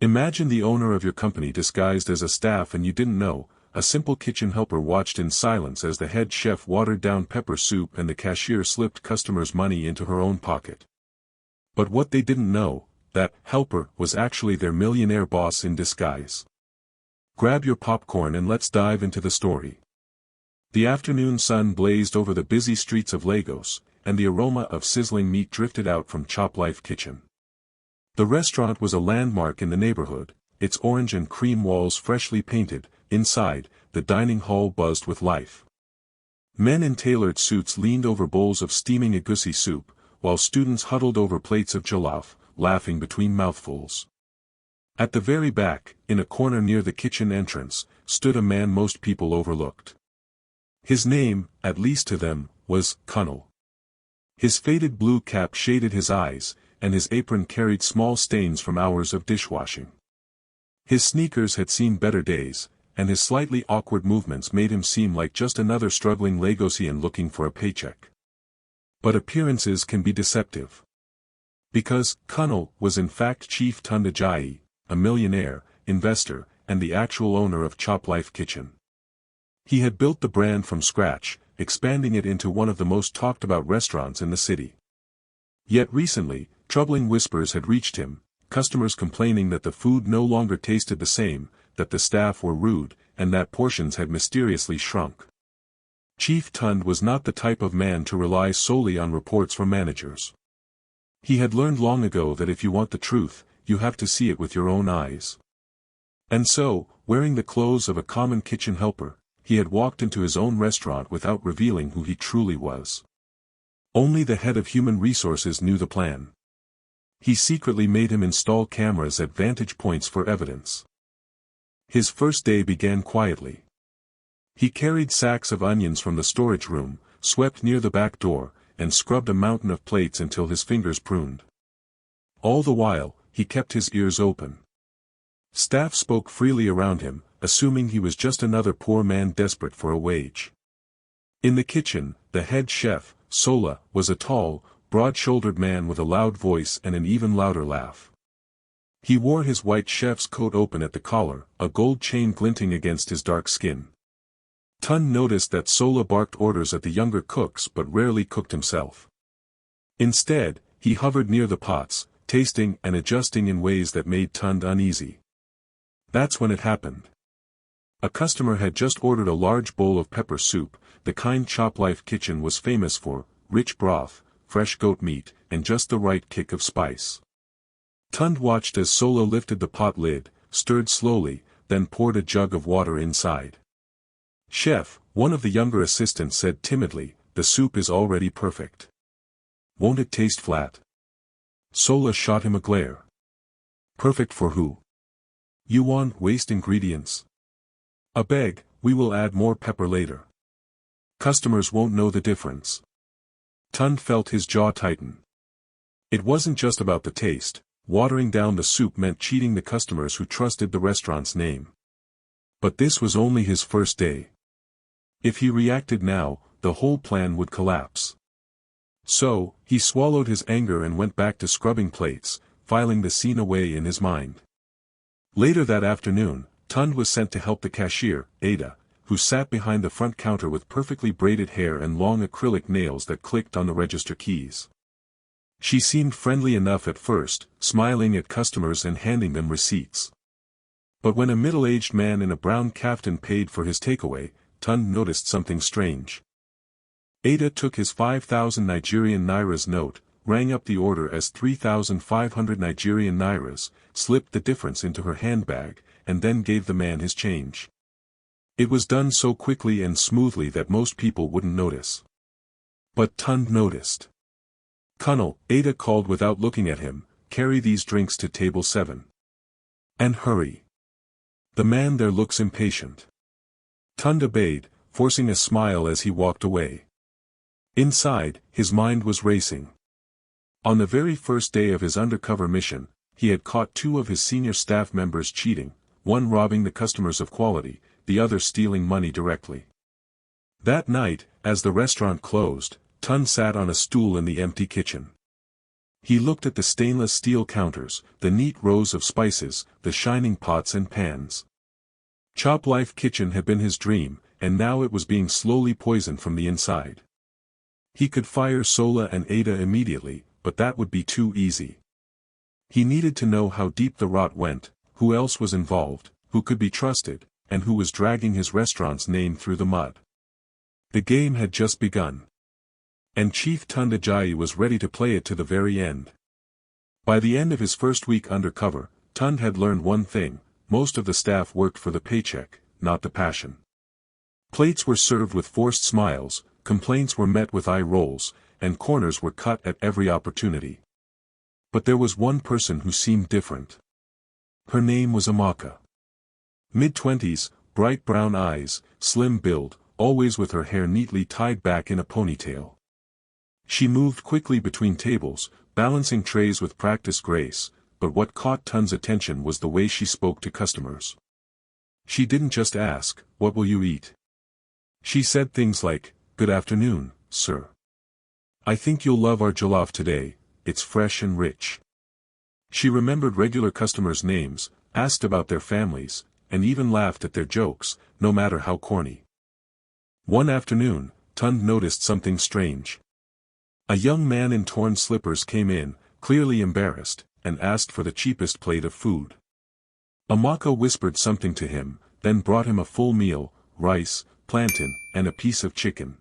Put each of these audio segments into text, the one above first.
Imagine the owner of your company disguised as a staff and you didn't know. A simple kitchen helper watched in silence as the head chef watered down pepper soup and the cashier slipped customers' money into her own pocket. But what they didn't know, that helper was actually their millionaire boss in disguise. Grab your popcorn and let's dive into the story. The afternoon sun blazed over the busy streets of Lagos, and the aroma of sizzling meat drifted out from ChopLife Kitchen. The restaurant was a landmark in the neighborhood, its orange and cream walls freshly painted. Inside, the dining hall buzzed with life. Men in tailored suits leaned over bowls of steaming egusi soup, while students huddled over plates of jollof, laughing between mouthfuls. At the very back, in a corner near the kitchen entrance, stood a man most people overlooked. His name, at least to them, was Colonel. His faded blue cap shaded his eyes, and his apron carried small stains from hours of dishwashing. His sneakers had seen better days, and his slightly awkward movements made him seem like just another struggling Lagosian looking for a paycheck. But appearances can be deceptive. Because Colonel was in fact Chief Tunde Ajayi, a millionaire, investor, and the actual owner of ChopLife Kitchen. He had built the brand from scratch, expanding it into one of the most talked about restaurants in the city. Yet recently, troubling whispers had reached him, customers complaining that the food no longer tasted the same, that the staff were rude, and that portions had mysteriously shrunk. Chief Tunde was not the type of man to rely solely on reports from managers. He had learned long ago that if you want the truth, you have to see it with your own eyes. And so, wearing the clothes of a common kitchen helper, he had walked into his own restaurant without revealing who he truly was. Only the head of human resources knew the plan. He secretly made him install cameras at vantage points for evidence. His first day began quietly. He carried sacks of onions from the storage room, swept near the back door, and scrubbed a mountain of plates until his fingers pruned. All the while, he kept his ears open. Staff spoke freely around him, assuming he was just another poor man desperate for a wage. In the kitchen, the head chef, Sola, was a tall, broad-shouldered man with a loud voice and an even louder laugh. He wore his white chef's coat open at the collar, a gold chain glinting against his dark skin. Tunde noticed that Sola barked orders at the younger cooks but rarely cooked himself. Instead, he hovered near the pots, tasting and adjusting in ways that made Tunde uneasy. That's when it happened. A customer had just ordered a large bowl of pepper soup, the kind ChopLife Kitchen was famous for: rich broth, fresh goat meat, and just the right kick of spice. Tunde watched as Sola lifted the pot lid, stirred slowly, then poured a jug of water inside. "Chef," one of the younger assistants said timidly, "the soup is already perfect. Won't it taste flat?" Sola shot him a glare. "Perfect for who? You want waste ingredients? I beg, we will add more pepper later. Customers won't know the difference." Tunde felt his jaw tighten. It wasn't just about the taste. Watering down the soup meant cheating the customers who trusted the restaurant's name. But this was only his first day. If he reacted now, the whole plan would collapse. So, he swallowed his anger and went back to scrubbing plates, filing the scene away in his mind. Later that afternoon, Tunde was sent to help the cashier, Ada, who sat behind the front counter with perfectly braided hair and long acrylic nails that clicked on the register keys. She seemed friendly enough at first, smiling at customers and handing them receipts. But when a middle-aged man in a brown kaftan paid for his takeaway, Tunde noticed something strange. Ada took his 5,000 Nigerian nairas note, rang up the order as 3,500 Nigerian nairas, slipped the difference into her handbag, and then gave the man his change. It was done so quickly and smoothly that most people wouldn't notice. But Tunde noticed. "Colonel," Ada called without looking at him, "carry these drinks to table 7. And hurry. The man there looks impatient." Tunde obeyed, forcing a smile as he walked away. Inside, his mind was racing. On the very first day of his undercover mission, he had caught 2 of his senior staff members cheating, one robbing the customers of quality, the other stealing money directly. That night, as the restaurant closed, Tunde sat on a stool in the empty kitchen. He looked at the stainless steel counters, the neat rows of spices, the shining pots and pans. ChopLife Kitchen had been his dream, and now it was being slowly poisoned from the inside. He could fire Sola and Ada immediately, but that would be too easy. He needed to know how deep the rot went, who else was involved, who could be trusted, and who was dragging his restaurant's name through the mud. The game had just begun. And Chief Tunde Ajayi was ready to play it to the very end. By the end of his first week undercover, Tunde had learned one thing: most of the staff worked for the paycheck, not the passion. Plates were served with forced smiles, complaints were met with eye rolls, and corners were cut at every opportunity. But there was one person who seemed different. Her name was Amaka. Mid-20s, bright brown eyes, slim build, always with her hair neatly tied back in a ponytail. She moved quickly between tables, balancing trays with practiced grace, but what caught Tunde's attention was the way she spoke to customers. She didn't just ask, "What will you eat?" She said things like, "Good afternoon, sir. I think you'll love our jollof today, it's fresh and rich." She remembered regular customers' names, asked about their families, and even laughed at their jokes, no matter how corny. One afternoon, Tunde noticed something strange. A young man in torn slippers came in, clearly embarrassed, and asked for the cheapest plate of food. Amaka whispered something to him, then brought him a full meal, rice, plantain, and a piece of chicken.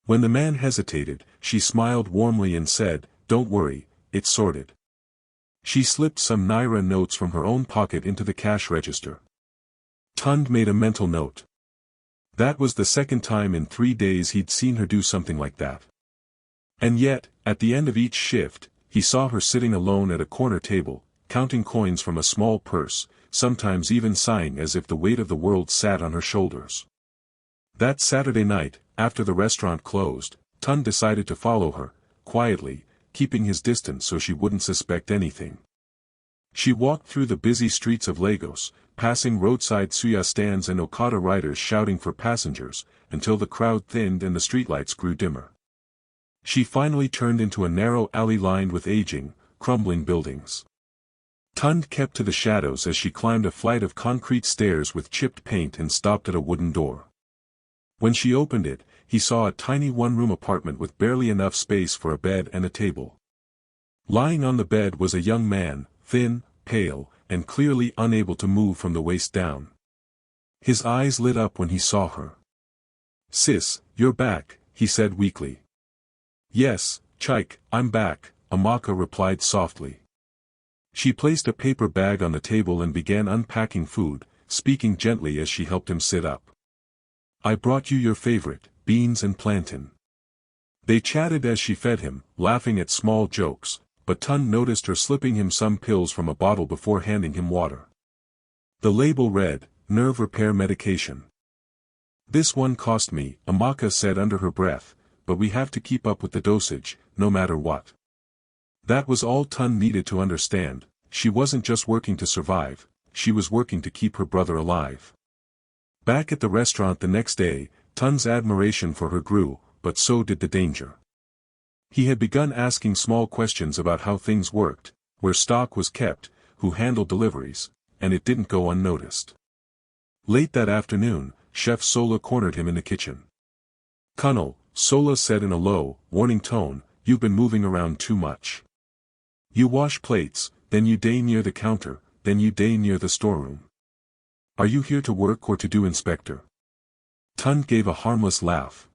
When the man hesitated, she smiled warmly and said, "Don't worry, it's sorted." She slipped some naira notes from her own pocket into the cash register. Tunde made a mental note. That was the second time in 3 days he'd seen her do something like that. And yet, at the end of each shift, he saw her sitting alone at a corner table, counting coins from a small purse, sometimes even sighing as if the weight of the world sat on her shoulders. That Saturday night, after the restaurant closed, Tunde decided to follow her, quietly, keeping his distance so she wouldn't suspect anything. She walked through the busy streets of Lagos, passing roadside suya stands and Okada riders shouting for passengers, until the crowd thinned and the streetlights grew dimmer. She finally turned into a narrow alley lined with aging, crumbling buildings. Tunde kept to the shadows as she climbed a flight of concrete stairs with chipped paint and stopped at a wooden door. When she opened it, he saw a tiny one-room apartment with barely enough space for a bed and a table. Lying on the bed was a young man, thin, pale, and clearly unable to move from the waist down. His eyes lit up when he saw her. "Sis, you're back," he said weakly. "Yes, Chike, I'm back," Amaka replied softly. She placed a paper bag on the table and began unpacking food, speaking gently as she helped him sit up. "I brought you your favorite, beans and plantain." They chatted as she fed him, laughing at small jokes, but Tunde noticed her slipping him some pills from a bottle before handing him water. The label read, "Nerve repair medication." "This one cost me," Amaka said under her breath, "but we have to keep up with the dosage, no matter what." That was all Tunde needed to understand. She wasn't just working to survive, she was working to keep her brother alive. Back at the restaurant the next day, Tunde's admiration for her grew, but so did the danger. He had begun asking small questions about how things worked, where stock was kept, who handled deliveries, and it didn't go unnoticed. Late that afternoon, Chef Sola cornered him in the kitchen. "Colonel," Sola said in a low, warning tone, "you've been moving around too much. You wash plates, then you day near the counter, then you day near the storeroom. Are you here to work or to do inspector?" Tunde gave a harmless laugh.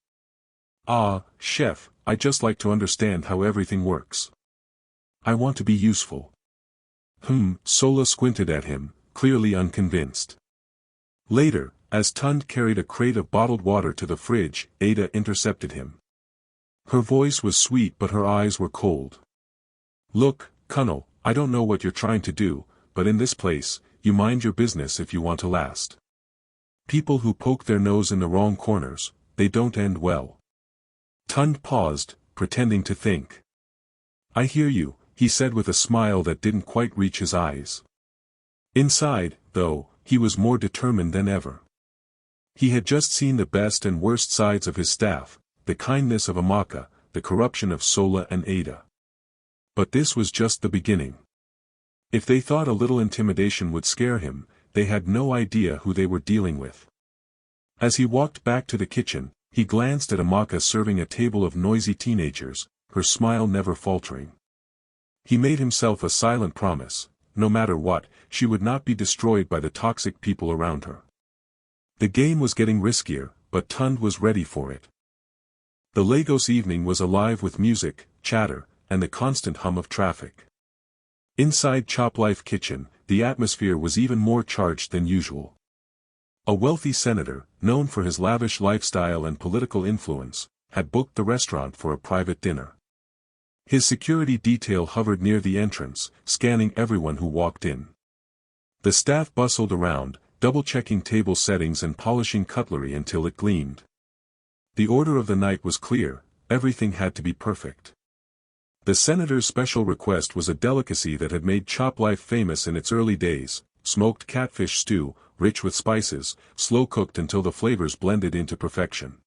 "Ah, chef, I just like to understand how everything works. I want to be useful." Sola squinted at him, clearly unconvinced. Later, as Tunde carried a crate of bottled water to the fridge, Ada intercepted him. Her voice was sweet but her eyes were cold. "Look, Colonel, I don't know what you're trying to do, but in this place, you mind your business if you want to last. People who poke their nose in the wrong corners, they don't end well." Tunde paused, pretending to think. "I hear you," he said with a smile that didn't quite reach his eyes. Inside, though, he was more determined than ever. He had just seen the best and worst sides of his staff, the kindness of Amaka, the corruption of Sola and Ada. But this was just the beginning. If they thought a little intimidation would scare him, they had no idea who they were dealing with. As he walked back to the kitchen, he glanced at Amaka serving a table of noisy teenagers, her smile never faltering. He made himself a silent promise: no matter what, she would not be destroyed by the toxic people around her. The game was getting riskier, but Tunde was ready for it. The Lagos evening was alive with music, chatter, and the constant hum of traffic. Inside ChopLife Kitchen, the atmosphere was even more charged than usual. A wealthy senator, known for his lavish lifestyle and political influence, had booked the restaurant for a private dinner. His security detail hovered near the entrance, scanning everyone who walked in. The staff bustled around, double-checking table settings and polishing cutlery until it gleamed. The order of the night was clear: everything had to be perfect. The senator's special request was a delicacy that had made ChopLife famous in its early days: smoked catfish stew, rich with spices, slow-cooked until the flavors blended into perfection.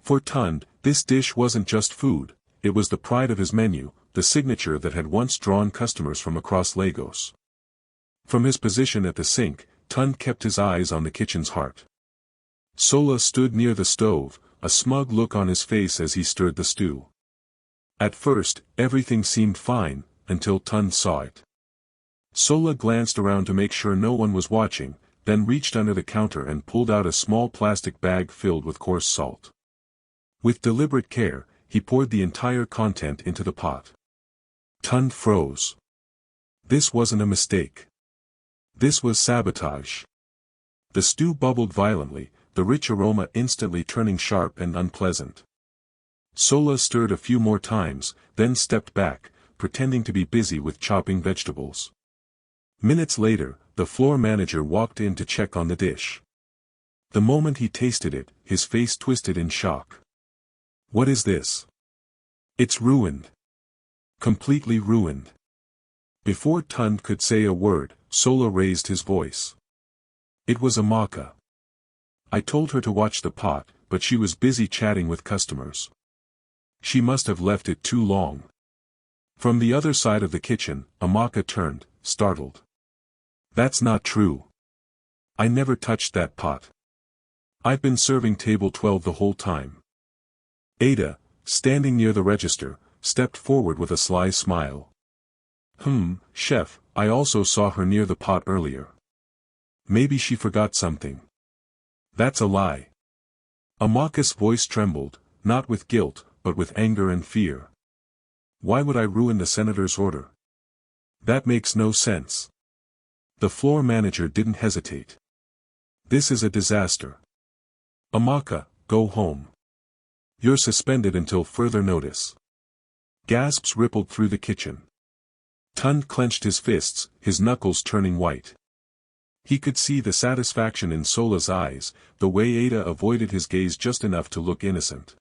For Tunde, this dish wasn't just food, it was the pride of his menu, the signature that had once drawn customers from across Lagos. From his position at the sink, Tunde kept his eyes on the kitchen's heart. Sola stood near the stove, a smug look on his face as he stirred the stew. At first, everything seemed fine, until Tunde saw it. Sola glanced around to make sure no one was watching, then reached under the counter and pulled out a small plastic bag filled with coarse salt. With deliberate care, he poured the entire content into the pot. Tunde froze. This wasn't a mistake. This was sabotage. The stew bubbled violently, the rich aroma instantly turning sharp and unpleasant. Sola stirred a few more times, then stepped back, pretending to be busy with chopping vegetables. Minutes later, the floor manager walked in to check on the dish. The moment he tasted it, his face twisted in shock. "What is this?" "It's ruined. Completely ruined." Before Tunde could say a word, Sola raised his voice. "It was Amaka. I told her to watch the pot, but she was busy chatting with customers. She must have left it too long." From the other side of the kitchen, Amaka turned, startled. "That's not true. I never touched that pot. I've been serving table 12 the whole time." Ada, standing near the register, stepped forward with a sly smile. Chef, I also saw her near the pot earlier. Maybe she forgot something." "That's a lie." Amaka's voice trembled, not with guilt, but with anger and fear. "Why would I ruin the senator's order? That makes no sense." The floor manager didn't hesitate. "This is a disaster. Amaka, go home. You're suspended until further notice." Gasps rippled through the kitchen. Tunde clenched his fists, his knuckles turning white. He could see the satisfaction in Sola's eyes, the way Ada avoided his gaze just enough to look innocent.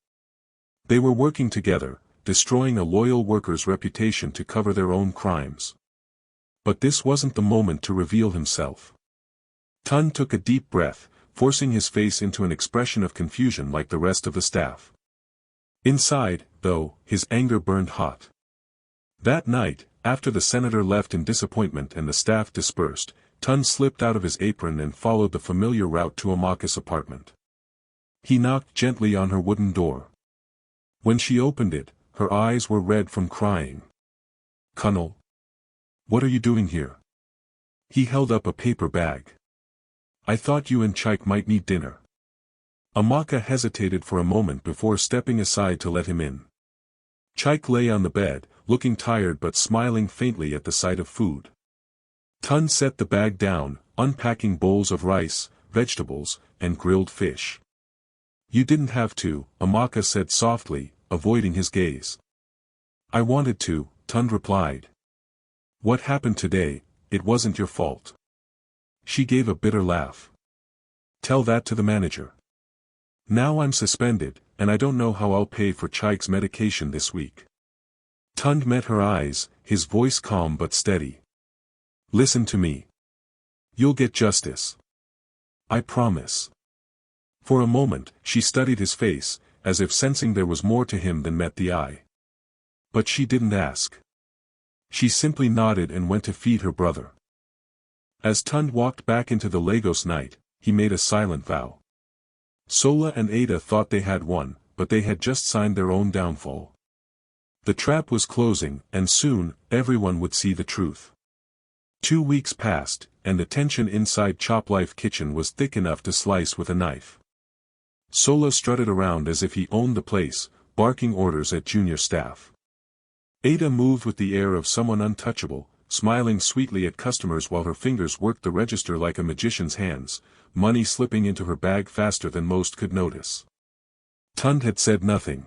They were working together, destroying a loyal worker's reputation to cover their own crimes. But this wasn't the moment to reveal himself. Tunde took a deep breath, forcing his face into an expression of confusion like the rest of the staff. Inside, though, his anger burned hot. That night, after the senator left in disappointment and the staff dispersed, Tunde slipped out of his apron and followed the familiar route to Amaka's apartment. He knocked gently on her wooden door. When she opened it, her eyes were red from crying. "Colonel? What are you doing here?" He held up a paper bag. "I thought you and Chike might need dinner." Amaka hesitated for a moment before stepping aside to let him in. Chike lay on the bed, looking tired but smiling faintly at the sight of food. Tunde set the bag down, unpacking bowls of rice, vegetables, and grilled fish. "You didn't have to," Amaka said softly, avoiding his gaze. "I wanted to," Tunde replied. "What happened today, it wasn't your fault." She gave a bitter laugh. "Tell that to the manager. Now I'm suspended, and I don't know how I'll pay for Chike's medication this week." Tunde met her eyes, his voice calm but steady. "Listen to me. You'll get justice. I promise." For a moment, she studied his face, as if sensing there was more to him than met the eye. But she didn't ask. She simply nodded and went to feed her brother. As Tunde walked back into the Lagos night, he made a silent vow. Sola and Ada thought they had won, but they had just signed their own downfall. The trap was closing, and soon, everyone would see the truth. 2 weeks passed, and the tension inside ChopLife Kitchen was thick enough to slice with a knife. Sola strutted around as if he owned the place, barking orders at junior staff. Ada moved with the air of someone untouchable, smiling sweetly at customers while her fingers worked the register like a magician's hands, money slipping into her bag faster than most could notice. Tunde had said nothing.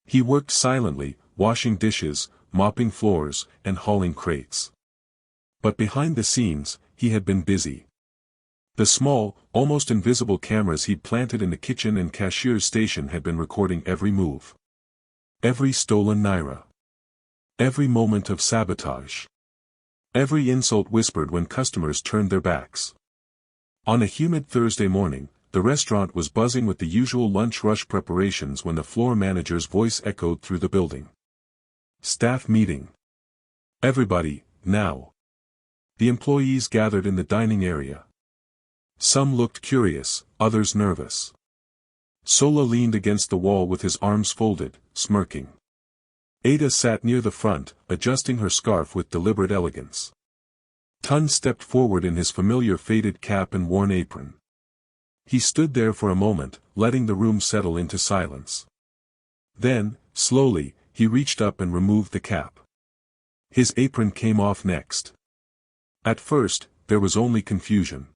He worked silently, washing dishes, mopping floors, and hauling crates. But behind the scenes, he had been busy. The small, almost invisible cameras he'd planted in the kitchen and cashier's station had been recording every move. Every stolen naira. Every moment of sabotage. Every insult whispered when customers turned their backs. On a humid Thursday morning, the restaurant was buzzing with the usual lunch rush preparations when the floor manager's voice echoed through the building. Staff meeting. Everybody, now. The employees gathered in the dining area. Some looked curious, others nervous. Sola leaned against the wall with his arms folded, smirking. Ada sat near the front, adjusting her scarf with deliberate elegance. Tunde stepped forward in his familiar faded cap and worn apron. He stood there for a moment, letting the room settle into silence. Then, slowly, he reached up and removed the cap. His apron came off next. At first, there was only confusion.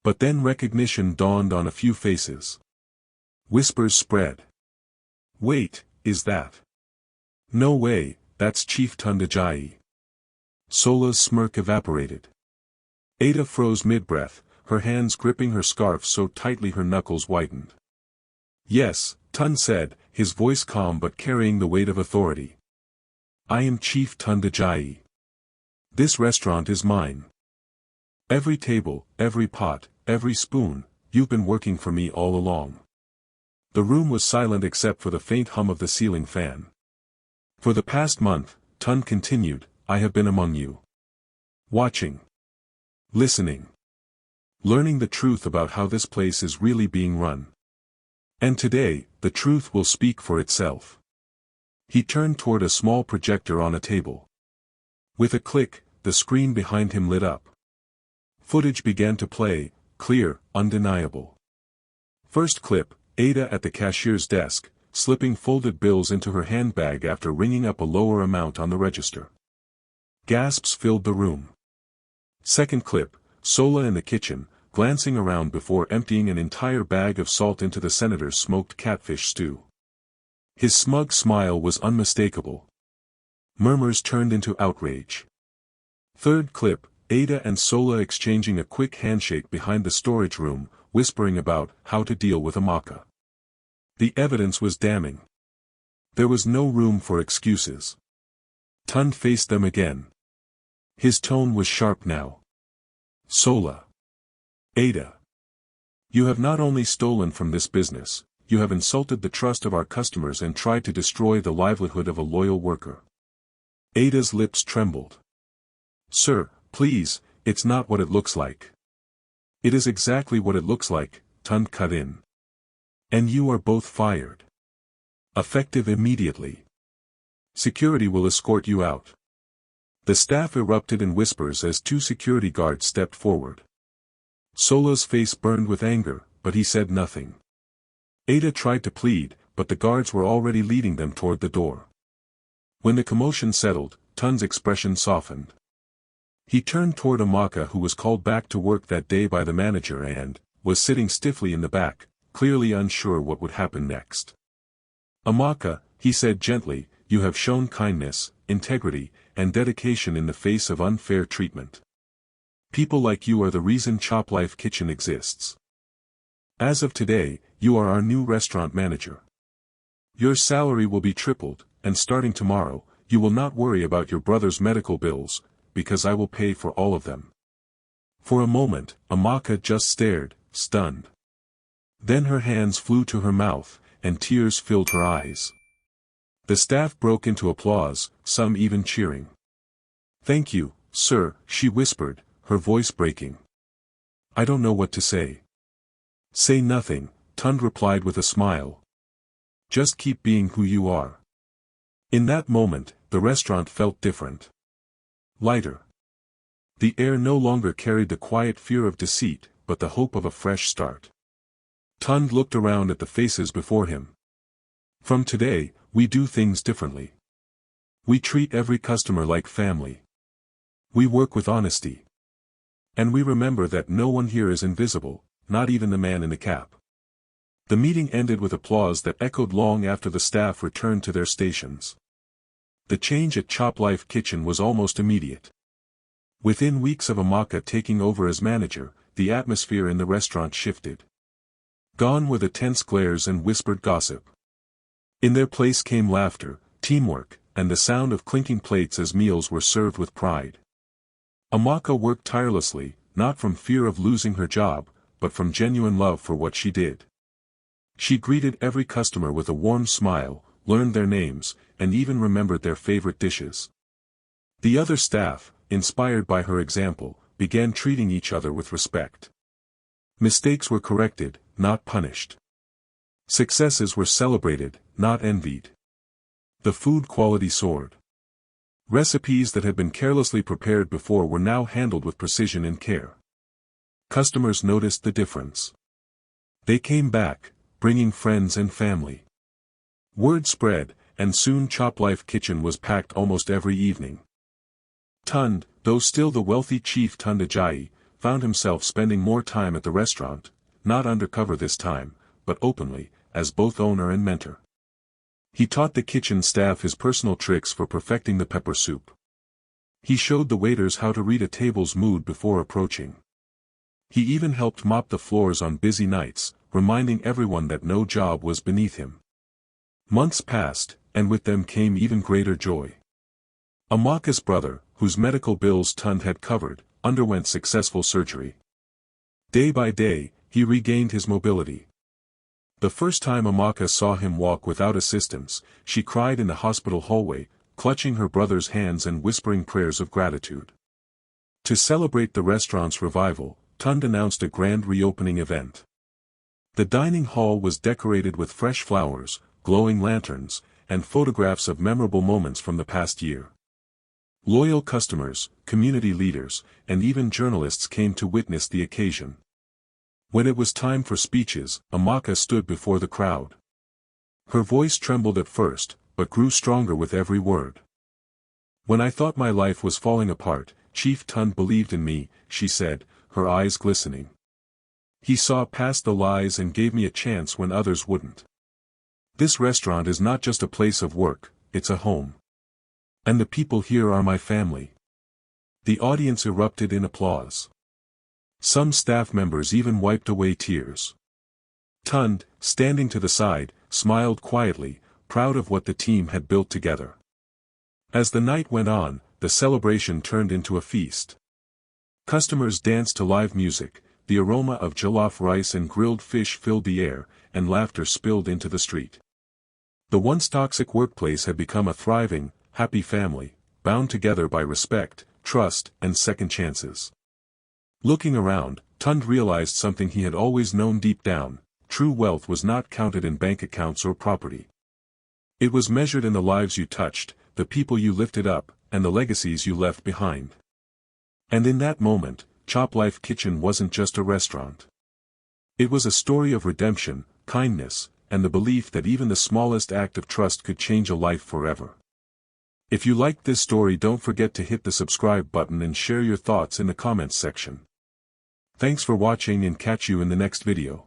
But then recognition dawned on a few faces. Whispers spread. Wait, is that? No way, that's Chief Tunde Ajayi. Sola's smirk evaporated. Ada froze mid-breath, her hands gripping her scarf so tightly her knuckles whitened. Yes, Tunde said, his voice calm but carrying the weight of authority. I am Chief Tunde Ajayi. This restaurant is mine. Every table, every pot, every spoon, you've been working for me all along. The room was silent except for the faint hum of the ceiling fan. For the past month, Tunde continued, I have been among you. Watching. Listening. Learning the truth about how this place is really being run. And today, the truth will speak for itself. He turned toward a small projector on a table. With a click, the screen behind him lit up. Footage began to play, clear, undeniable. First clip, Ada at the cashier's desk, slipping folded bills into her handbag after ringing up a lower amount on the register. Gasps filled the room. Second clip, Sola in the kitchen, glancing around before emptying an entire bag of salt into the senator's smoked catfish stew. His smug smile was unmistakable. Murmurs turned into outrage. Third clip, Ada and Sola exchanging a quick handshake behind the storage room, whispering about how to deal with Amaka. The evidence was damning. There was no room for excuses. Tunde faced them again. His tone was sharp now. Sola. Ada. You have not only stolen from this business, you have insulted the trust of our customers and tried to destroy the livelihood of a loyal worker. Ada's lips trembled. Sir, please, it's not what it looks like. It is exactly what it looks like, Tunde cut in. And you are both fired. Effective immediately. Security will escort you out. The staff erupted in whispers as 2 security guards stepped forward. Sola's face burned with anger, but he said nothing. Ada tried to plead, but the guards were already leading them toward the door. When the commotion settled, Tunde's expression softened. He turned toward Amaka, who was called back to work that day by the manager and was sitting stiffly in the back, clearly unsure what would happen next. Amaka, he said gently, you have shown kindness, integrity, and dedication in the face of unfair treatment. People like you are the reason ChopLife Kitchen exists. As of today, you are our new restaurant manager. Your salary will be tripled, and starting tomorrow, you will not worry about your brother's medical bills, because I will pay for all of them. For a moment, Amaka just stared, stunned. Then her hands flew to her mouth, and tears filled her eyes. The staff broke into applause, some even cheering. "Thank you, sir," she whispered, her voice breaking. "I don't know what to say." "Say nothing," Tunde replied with a smile. "Just keep being who you are." In that moment, the restaurant felt different. Lighter. The air no longer carried the quiet fear of deceit, but the hope of a fresh start. Tunde looked around at the faces before him. "From today, we do things differently. We treat every customer like family. We work with honesty. And we remember that no one here is invisible, not even the man in the cap." The meeting ended with applause that echoed long after the staff returned to their stations. The change at ChopLife Kitchen was almost immediate. Within weeks of Amaka taking over as manager, the atmosphere in the restaurant shifted. Gone were the tense glares and whispered gossip. In their place came laughter, teamwork, and the sound of clinking plates as meals were served with pride. Amaka worked tirelessly, not from fear of losing her job, but from genuine love for what she did. She greeted every customer with a warm smile, learned their names, and even remembered their favorite dishes. The other staff, inspired by her example, began treating each other with respect. Mistakes were corrected, not punished. Successes were celebrated, not envied. The food quality soared. Recipes that had been carelessly prepared before were now handled with precision and care. Customers noticed the difference. They came back, bringing friends and family. Word spread, and soon ChopLife Kitchen was packed almost every evening. Tunde, though still the wealthy chief Tunde Ajayi, found himself spending more time at the restaurant, not undercover this time, but openly, as both owner and mentor. He taught the kitchen staff his personal tricks for perfecting the pepper soup. He showed the waiters how to read a table's mood before approaching. He even helped mop the floors on busy nights, reminding everyone that no job was beneath him. Months passed, and with them came even greater joy. Amaka's brother, whose medical bills Tunde had covered, underwent successful surgery. Day by day, he regained his mobility. The first time Amaka saw him walk without assistance, she cried in the hospital hallway, clutching her brother's hands and whispering prayers of gratitude. To celebrate the restaurant's revival, Tunde announced a grand reopening event. The dining hall was decorated with fresh flowers, glowing lanterns, and photographs of memorable moments from the past year. Loyal customers, community leaders, and even journalists came to witness the occasion. When it was time for speeches, Amaka stood before the crowd. Her voice trembled at first, but grew stronger with every word. "When I thought my life was falling apart, Chief Tunde believed in me," she said, her eyes glistening. "He saw past the lies and gave me a chance when others wouldn't. This restaurant is not just a place of work, it's a home. And the people here are my family." The audience erupted in applause. Some staff members even wiped away tears. Tunde, standing to the side, smiled quietly, proud of what the team had built together. As the night went on, the celebration turned into a feast. Customers danced to live music, the aroma of jollof rice and grilled fish filled the air, and laughter spilled into the street. The once toxic workplace had become a thriving, happy family, bound together by respect, trust, and second chances. Looking around, Tunde realized something he had always known deep down: true wealth was not counted in bank accounts or property. It was measured in the lives you touched, the people you lifted up, and the legacies you left behind. And in that moment, ChopLife Kitchen wasn't just a restaurant. It was a story of redemption, kindness, and the belief that even the smallest act of trust could change a life forever. If you liked this story, don't forget to hit the subscribe button and share your thoughts in the comments section. Thanks for watching, and catch you in the next video.